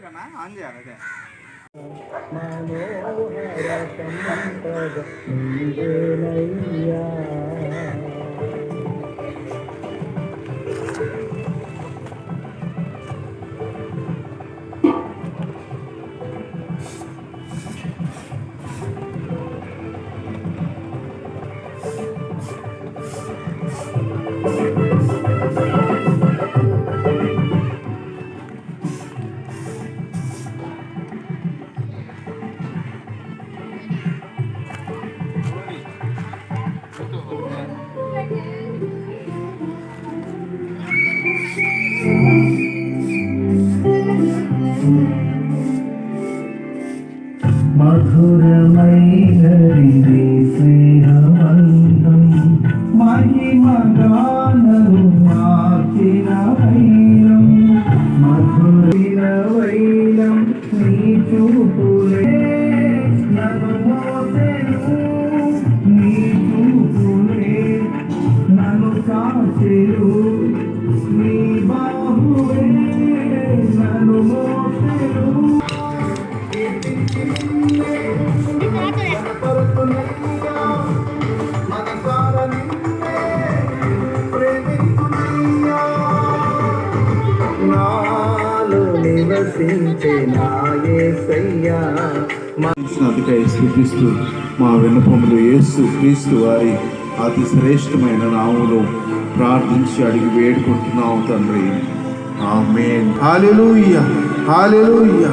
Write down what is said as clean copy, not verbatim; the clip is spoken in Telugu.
కన్నా ఆన్ చేయాలి అదే. మధురమైనది స్నేహబంధం మహిమగానము మార్చిన వైరం మధుర వైరం నీ చూపులే నన్ను మోసెను నీ చూపులే నన్ను కాచెను నీ బాహువే నన్ను మోసెను అందుకై స్తుతిస్తూ మా విన్నపములు యేసు క్రీస్తు వారి అతి శ్రేష్టమైన నామములో ప్రార్థించి అడిగి వేడుకుంటున్నాము తండ్రి. ఆమేన్. హల్లెలూయా, హల్లెలూయా.